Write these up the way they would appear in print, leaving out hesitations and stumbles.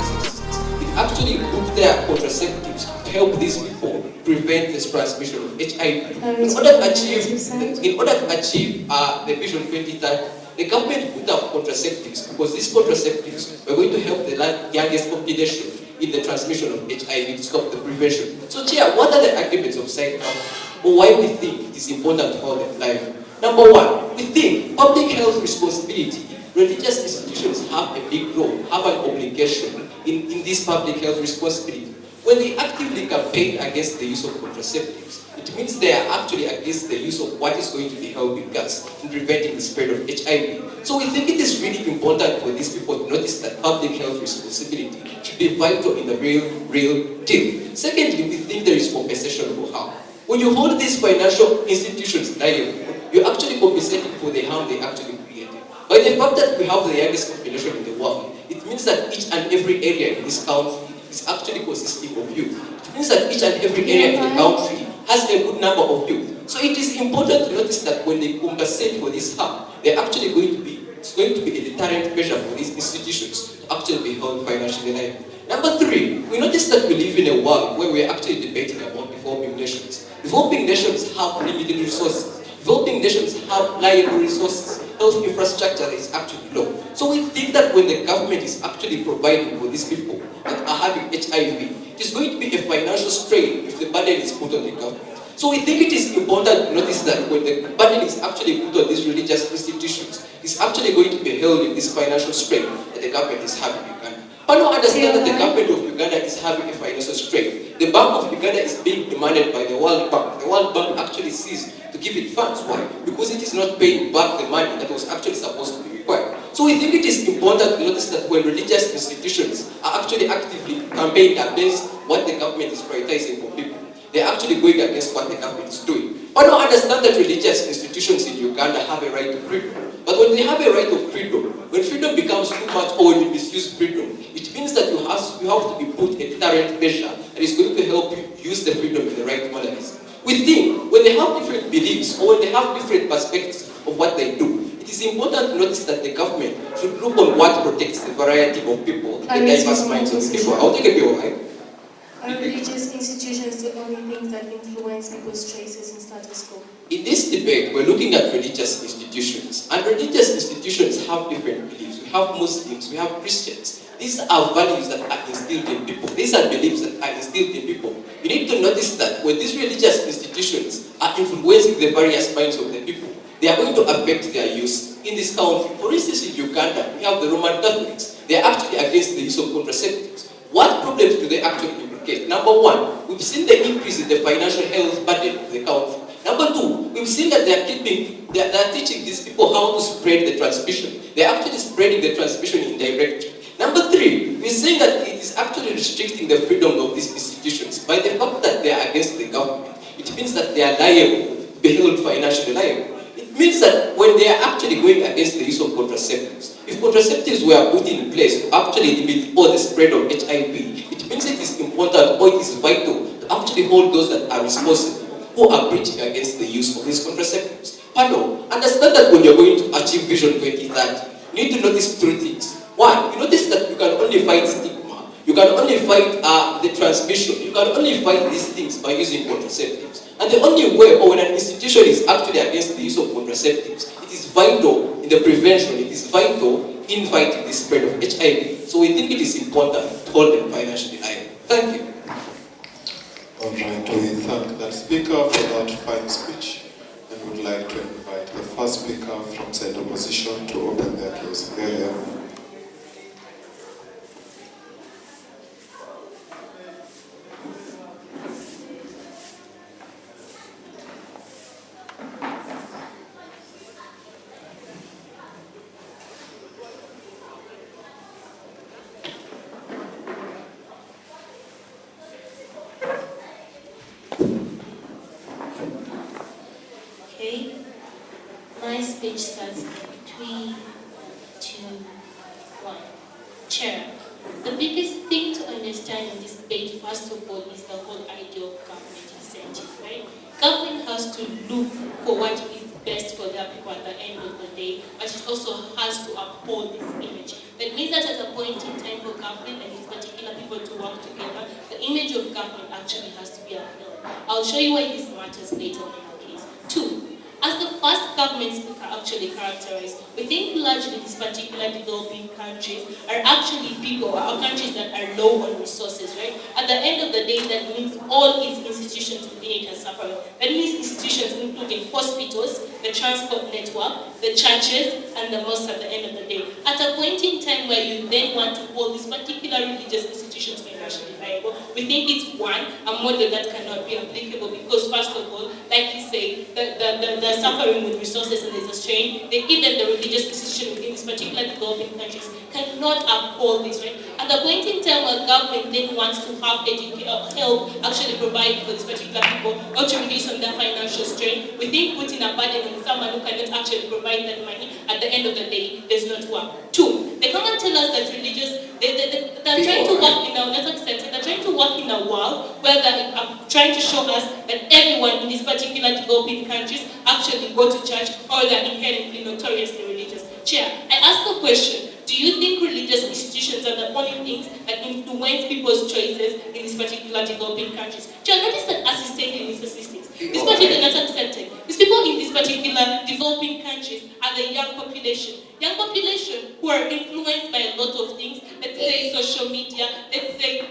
pregnancies. It actually put their contraceptives to help these people prevent this transmission of HIV. In order to achieve the Vision 2030, the government put up contraceptives because these contraceptives are going to help the youngest population in the transmission of HIV to stop the prevention. So, Chair, what are the arguments of side or why we think it is important to hold them live? Number one, we think public health responsibility. Religious institutions have a big role, have an obligation in this public health responsibility. When they actively campaign against the use of contraceptives, it means they are actually against the use of what is going to be helping us in preventing the spread of HIV. So we think it is really important for these people to notice that public health responsibility should be vital in the real deal. Secondly, we think there is compensation for harm. When you hold these financial institutions liable, you're actually compensating for the harm they actually created. By the fact that we have the youngest population in the world, it means that each and every area in this country is actually consisting of youth. It means that each and every area in the country has a good number of youth. So it is important to notice that when they compensate for this harm, they're actually it's going to be a deterrent measure for these institutions to actually be held financially liable. Number three, we notice that we live in a world where we're actually debating about developing nations. Developing nations have limited resources. Developing nations have liable resources. Health infrastructure that is actually low. So we think that when the government is actually providing for these people that are having HIV, it is going to be a financial strain if the burden is put on the government. So we think it is important to notice that when the burden is actually put on these religious institutions, it's actually going to be held in this financial strain that the government is having in Uganda. But no, understand that the government of Uganda is having a financial strain. The Bank of Uganda is being demanded by the World Bank. The World Bank actually ceased to give it funds. Why? Because it is not paying back the money that was actually supposed to be required. So we think it is important to notice that when religious institutions are actually actively campaigning against what the government is prioritizing for people, they are actually going against what the government is doing. But now understand that religious institutions in Uganda have a right to freedom. But when they have a right of freedom, when freedom becomes too much or when you misuse freedom, it means that you have to be put a deterrent measure that is going to help you use the freedom in the right manner. We think when they have different beliefs or when they have different perspectives of what they do, it is important to notice that the government should look on what protects the variety of people, the diverse minds of people. I'll take a bit of time. Are religious institutions the only things that influence people's choices in status quo? In this debate, we're looking at religious institutions. And religious institutions have different beliefs. We have Muslims, we have Christians. These are values that are instilled in people. These are beliefs that are instilled in people. You need to notice that when these religious institutions are influencing the various minds of the people, they are going to affect their use in this country. For instance, in Uganda, we have the Roman Catholics. They are actually against the use of contraceptives. What problems do they actually implicate? Number one, we've seen the increase in the financial health burden of the country. Number two, we've seen that they are teaching these people how to spread the transmission. They're actually spreading the transmission indirectly. Number three, we're saying that it is actually restricting the freedom of these institutions by the fact that they are against the government. It means that they are liable, to be held financially liable. It means that when they are actually going against the use of contraceptives, if contraceptives were put in place to actually limit all the spread of HIV, it means it is important or it is vital to actually hold those that are responsible who are preaching against the use of these contraceptives. Pardon, understand that when you're going to achieve Vision 2030, you need to notice three things. One, you notice that you can only fight stigma, you can only fight the transmission, you can only fight these things by using contraceptives. And the only way, or when an institution is actually against the use of contraceptives, it is vital in the prevention, it is vital in fighting the spread of HIV. So we think it is important to hold them financially liable. Thank you. All right, we thank that speaker for that fine speech and would like to invite the first speaker from side opposition to open their case. My speech starts in 3, 2, 1. Chair, the biggest thing to understand in this debate, first of all, is the whole idea of government incentive, right? Government has to look for what is best for their people at the end of the day, but it also has to uphold this image. That means that at a point in time for government, like it's people to work together, the image of government actually has to be upheld. I'll show you why this matters later on in our case. 2. As the first government speaker actually characterized, we think largely these particular developing countries are actually people or countries that are low on resources, right? At the end of the day, that means all its institutions within it are suffering. That means institutions including hospitals, the transport network, the churches, and the mosques at the end of the day. At a point in time where you then want to hold these particular religious institutions financially viable, we think it's a model that cannot be applicable because, first of all, like you say, they're suffering with resources and there's a strain. Even the religious institution within these particular developing countries cannot uphold this, right? At the point in time where government then wants to have help actually provide for these particular people or to reduce on their financial strain, we think putting a burden on someone who cannot actually provide that money, at the end of the day, does not work. 2, they come and tell us that they're trying to work in a, let's accept it, they're trying to work in a world where they're trying to show us that everyone in these particular developing countries actually go to church or they're inherently notoriously religious. Chair, I ask the question, do you think religious institutions are the only things that influence people's choices in these particular developing countries? Chair, notice that as you stated in statistics, these particular not accepted. These people in these particular developing countries are the young population. Young population who are influenced by a lot of things, let's say social media, let's say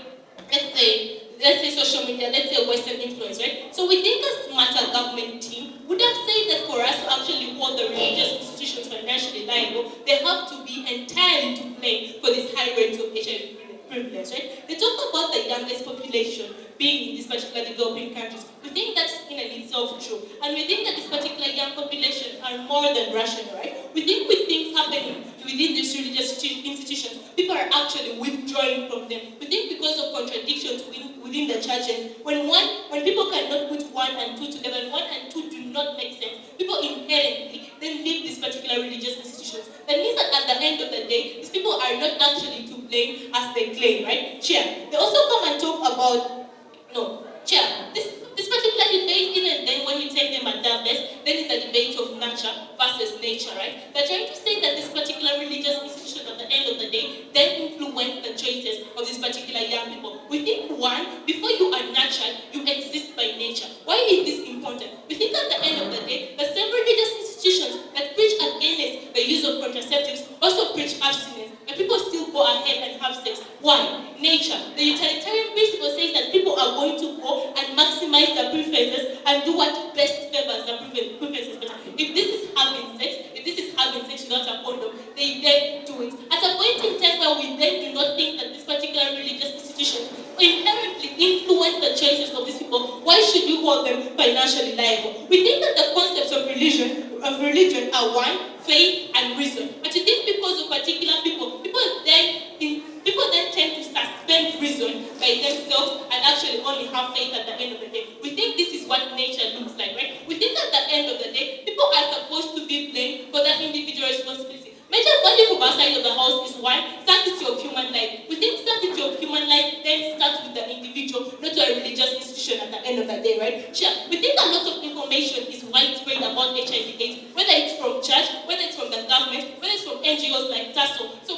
social media, let's say Western influence, right? So we think a smarter government team would have said that for us to actually hold the religious institutions financially liable, they have to be entirely to blame for these high rates of HIV prevalence, right? They talk about the youngest population being in these particular developing countries. We think that's in and itself true. And we think that this particular young population are more than rational, right? We think with things happening within these religious institutions, people are actually withdrawing from them. We think because of contradictions within the churches, when people cannot put 1 and 2 together, and 1 and 2 do not make sense, people inherently then leave these particular religious institutions. That means that at the end of the day, these people are not actually to blame as they claim, right? Chair, they also come and talk about, Chair, this particular debate, even then when you take them at their best, then it's a debate of nurture versus nature, right? They're trying to say that this particular religious institution at the end of the day then influence the choices of these particular young people. We think, 1, before you are nurtured, you exist by nature. Why is this important? We think at the end of the day, the same religious institutions that preach against the use of contraceptives also preach abstinence, and people still go ahead and have sex. Why? Nature. The utilitarian principle says that people are going to go and maximize their preferences and do what best favors their preferences. But if this is having sex without a condom, they then do it. At a point in time where we then do not think that this particular religious institution inherently influence the choices of these people, why should we hold them financially liable? We think that the concepts of religion are 1, faith and reason. But you think because of particular people then tend to suspend reason by themselves and actually only have faith at the end of the day. We think this is what nature looks like, right? We think at the end of the day, people are supposed to be blamed for their individual responsibility. Major value from our side of the house is 1, sanctity of human life. We think sanctity of human life then starts with the individual, not a religious institution at the end of the day, right? Sure. We think a lot of information is widespread about HIV/AIDS, whether it's from church, whether it's from the government, whether it's from NGOs like TASO. So